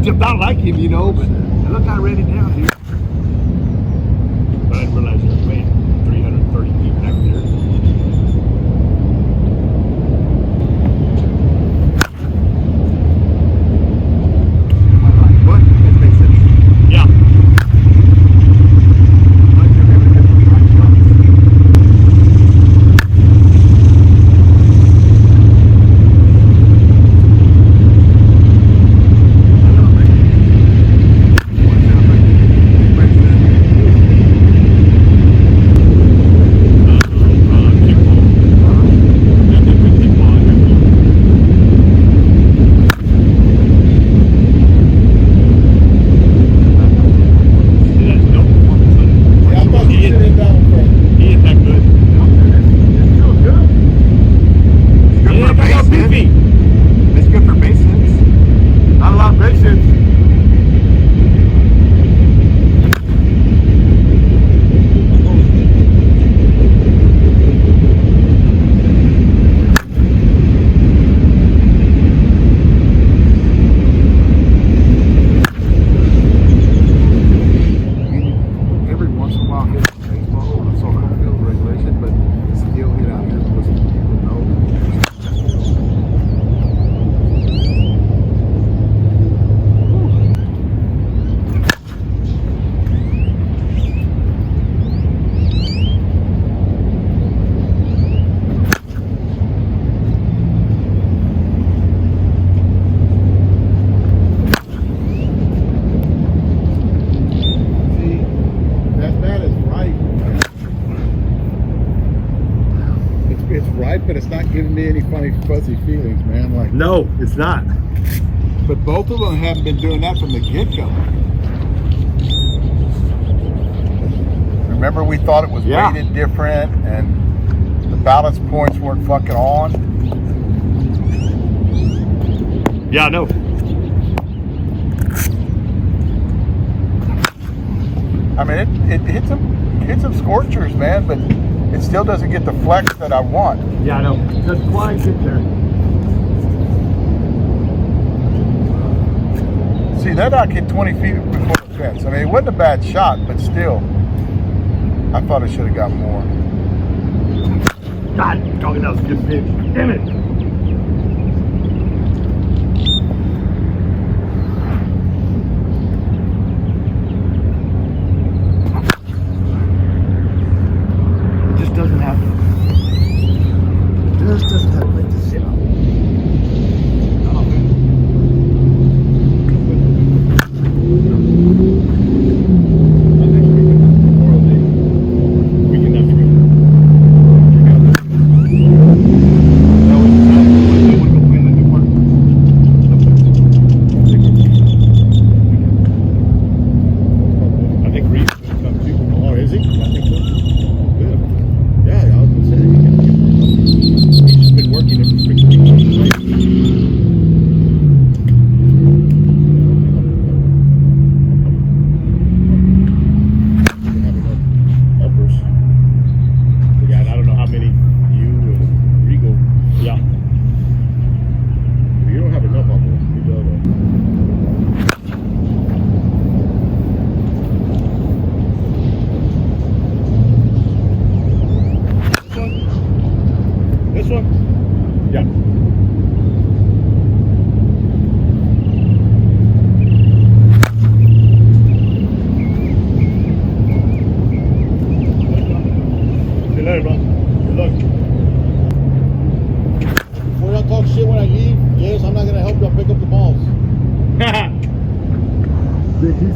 jumped out like him, you know, but look, I ran it down, dude. But I didn't realize you were playing 330 feet back there. What? That makes sense. Yeah. But it's not giving me any funny fuzzy feelings, man. Like, no, it's not. But both of them haven't been doing that from the get-go. Remember, we thought it was weighted different, and the balance points weren't fucking on. Yeah, I know. I mean, it hits some scorchers, man, but it still doesn't get the flex that I want. Yeah, I know. Just quite get there. See, that knock hit 20 feet before the fence. I mean, it wasn't a bad shot, but still, I thought I should have got more. God, that was a good pitch. Damn it. Doesn't have place to sit on.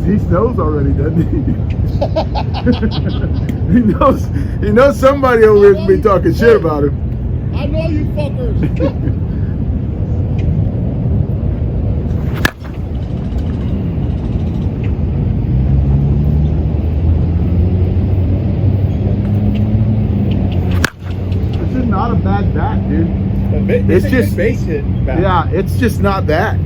He knows already, doesn't he? He knows somebody over here can be talking shit about him. I know you fuckers. This is not a bad bat, dude. It's just base hit bat. Yeah, it's just not bad.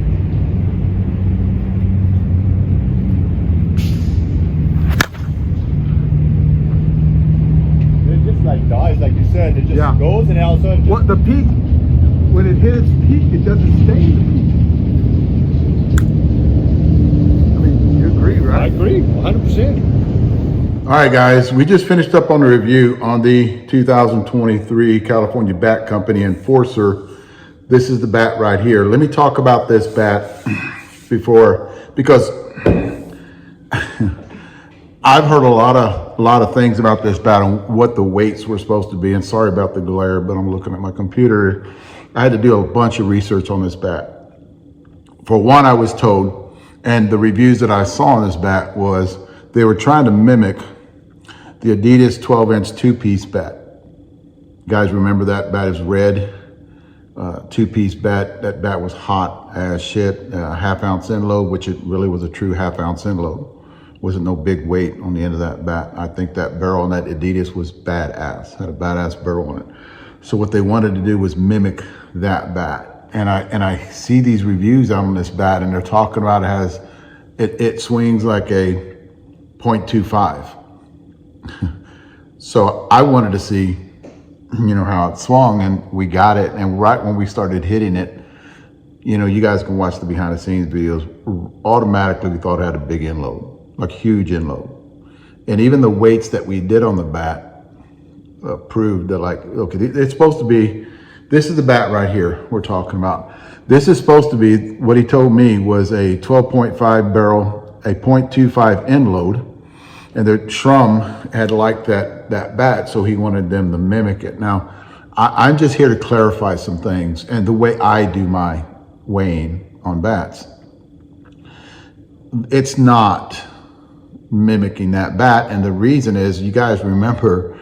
Like dies, like you said, it just goes and all of a sudden what the peak, when it hit its peak, it doesn't stay in the peak. agree, 100%. All right, guys, we just finished up on the review on the 2023 California Bat Company Enforcer. This is the bat right here. Let me talk about this bat because I've heard a lot of things about this bat and what the weights were supposed to be. And sorry about the glare, but I'm looking at my computer. I had to do a bunch of research on this bat. For one, I was told, and the reviews that I saw on this bat was they were trying to mimic the Adidas 12-inch two-piece bat. You guys remember that bat is red, two-piece bat. That bat was hot as shit, half-ounce end load, which it really was a true half-ounce end load. Wasn't no big weight on the end of that bat. I think that barrel on that Adidas was badass, had a badass barrel on it. So what they wanted to do was mimic that bat. And I see these reviews on this bat and they're talking about it swings like a 0.25. So I wanted to see, how it swung, and we got it. And right when we started hitting it, you guys can watch the behind the scenes videos. Automatically, we thought it had a big end load, like huge end load. And even the weights that we did on the bat proved that, okay, it's supposed to be, this is the bat right here we're talking about. This is supposed to be, what he told me was a 12.5 barrel, a 0.25 end load. And the Shrum had liked that bat, so he wanted them to mimic it. Now, I'm just here to clarify some things and the way I do my weighing on bats. It's not mimicking that bat, and the reason is, you guys remember,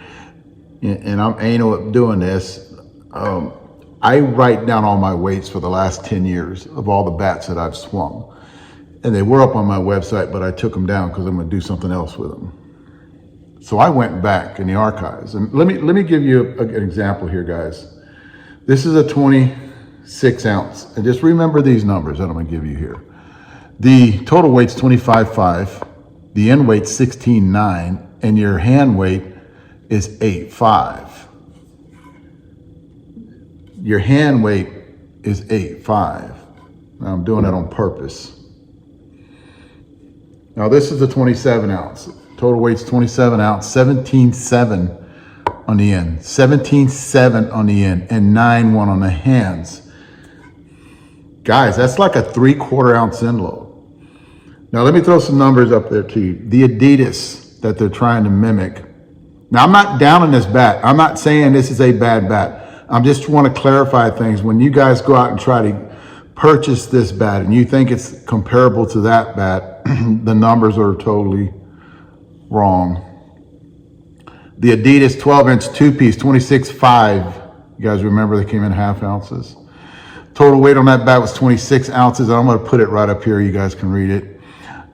and I'm anal at doing this, I write down all my weights for the last 10 years of all the bats that I've swung. And they were up on my website, but I took them down because I'm going to do something else with them. So I went back in the archives, and let me give you an example here, guys. This is a 26 ounce, and just remember these numbers that I'm going to give you here. The total weight's 25.5, the end weight's 16.9, and your hand weight is 8.5. Your hand weight is 8.5. Now I'm doing that on purpose. Now this is a 27 ounce. Total weight's 27 ounce, 17.7 on the end, 17.7 on the end, and 9.1 on the hands. Guys, that's like a 3/4 ounce end load. Now let me throw some numbers up there to you. The Adidas that they're trying to mimic. Now I'm not down on this bat. I'm not saying this is a bad bat. I'm just want to clarify things. When you guys go out and try to purchase this bat and you think it's comparable to that bat, the numbers are totally wrong. The Adidas 12-inch two-piece, 26.5. You guys remember they came in half ounces. Total weight on that bat was 26 ounces. I'm going to put it right up here. You guys can read it.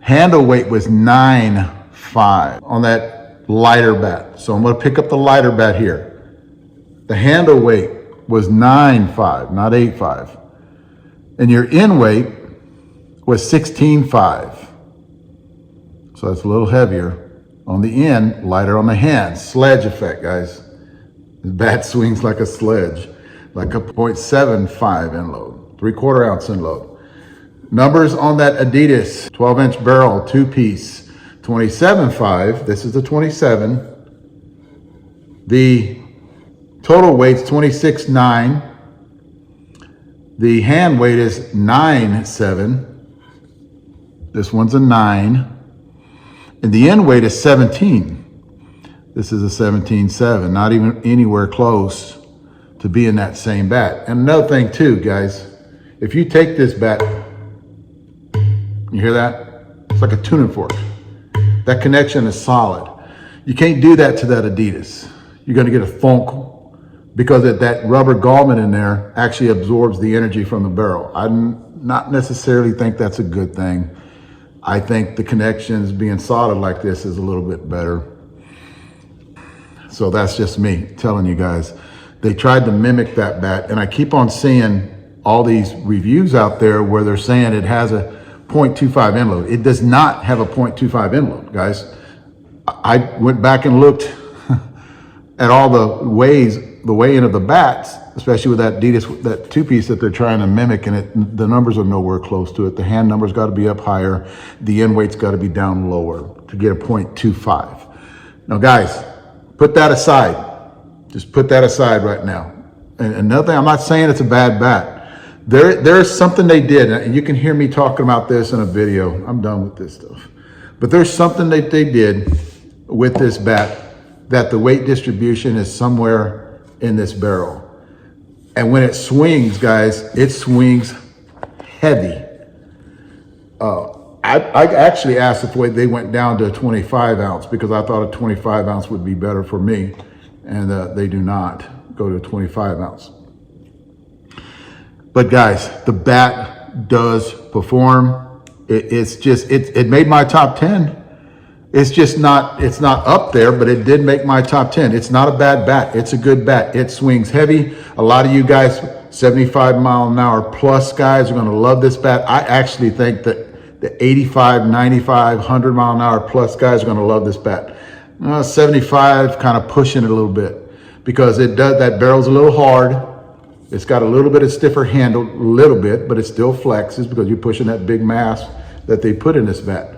Handle weight was 9.5 on that lighter bat. So I'm going to pick up the lighter bat here. The handle weight was 9.5, not 8.5. And your end weight was 16.5. So that's a little heavier on the end, lighter on the hand. Sledge effect, guys. The bat swings like a sledge, like a 0.75 end load, 3/4 ounce end load. Numbers on that Adidas 12-inch barrel, two-piece, 27.5. This is the 27. The total weight's 26.9. The hand weight is 9.7. This one's a 9. And the end weight is 17. This is a 17.7, not even anywhere close to being that same bat. And another thing too, guys, if you take this bat, you hear that? It's like a tuning fork. That connection is solid. You can't do that to that Adidas. You're gonna get a thunk because that rubber garment in there actually absorbs the energy from the barrel. I not necessarily think that's a good thing. I think the connections being solid like this is a little bit better. So that's just me telling you guys. They tried to mimic that bat, and I keep on seeing all these reviews out there where they're saying it has a 0.25 end load. It does not have a 0.25 end load, guys. I went back and looked at all the weighing of the bats, especially with that Adidas, that two-piece that they're trying to mimic, and the numbers are nowhere close to it. The hand numbers got to be up higher. The end weight's got to be down lower to get a 0.25. Now, guys, put that aside. Just put that aside right now. And another thing, I'm not saying it's a bad bat. There's something they did, and you can hear me talking about this in a video. I'm done with this stuff. But there's something that they did with this bat, that the weight distribution is somewhere in this barrel. And when it swings, guys, it swings heavy. I actually asked if they went down to a 25 ounce because I thought a 25 ounce would be better for me. And they do not go to a 25 ounce. But guys, the bat does perform. It made my top 10. It's not up there, but it did make my top 10. It's not a bad bat. It's a good bat. It swings heavy. A lot of you guys, 75 mile an hour plus guys, are going to love this bat. I actually think that the 85, 95, 100 mile an hour plus guys are going to love this bat. 75, kind of pushing it a little bit because that barrel's a little hard. It's got a little bit of stiffer handle, a little bit, but it still flexes because you're pushing that big mass that they put in this bat.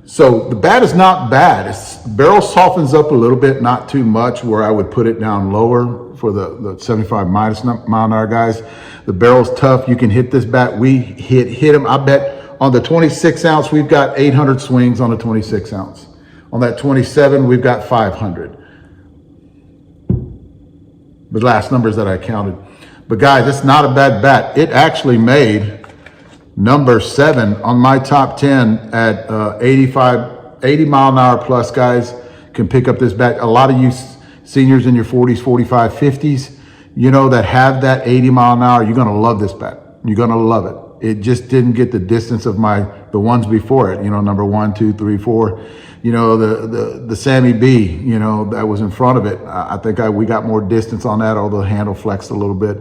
So the bat is not bad. Barrel softens up a little bit, not too much, where I would put it down lower for the 75 minus mile an hour guys. The barrel's tough. You can hit this bat. We hit them. I bet on the 26 ounce, we've got 800 swings on the 26 ounce. On that 27, we've got 500. The last numbers that I counted. But guys, it's not a bad bat. It actually made number 7 on my top 10 at 80 mile an hour plus guys can pick up this bat. A lot of you seniors in your 40s, 45, 50s, you know, that have that 80 mile an hour, you're going to love this bat. You're going to love it. It just didn't get the distance of the ones before it, you know, number 1, 2, 3, 4, you know, the Sammy B, you know, that was in front of it. I think we got more distance on that, although the handle flexed a little bit.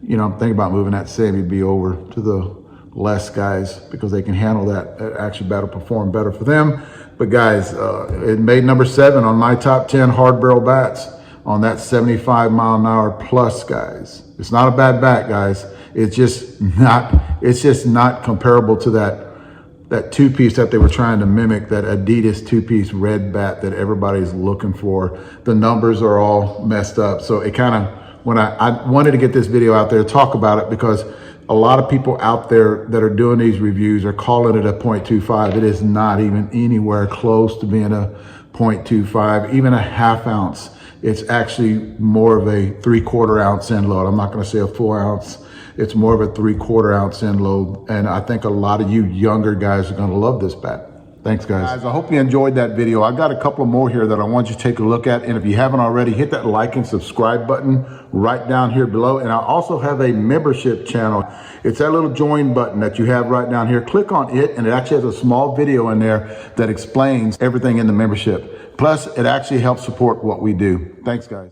You know, I'm thinking about moving that Sammy B over to the less guys because they can handle that. It actually better perform better for them. But guys, it made number 7 on my top 10 hard barrel bats on that 75 mile an hour plus guys. It's not a bad bat, guys. It's just not comparable to that two-piece that they were trying to mimic, that Adidas two-piece red bat that everybody's looking for. The numbers are all messed up. So it kind of, when I wanted to get this video out there, talk about it, because a lot of people out there that are doing these reviews are calling it a 0.25. It is not even anywhere close to being a 0.25, even a half ounce. It's actually more of a 3/4 ounce end load. I'm not going to say a 4 ounce. It's more of a 3/4 ounce end load. And I think a lot of you younger guys are going to love this bat. Thanks, guys. I hope you enjoyed that video. I got a couple more here that I want you to take a look at. And if you haven't already, hit that like and subscribe button right down here below. And I also have a membership channel. It's that little join button that you have right down here. Click on it, and it actually has a small video in there that explains everything in the membership. Plus, it actually helps support what we do. Thanks, guys.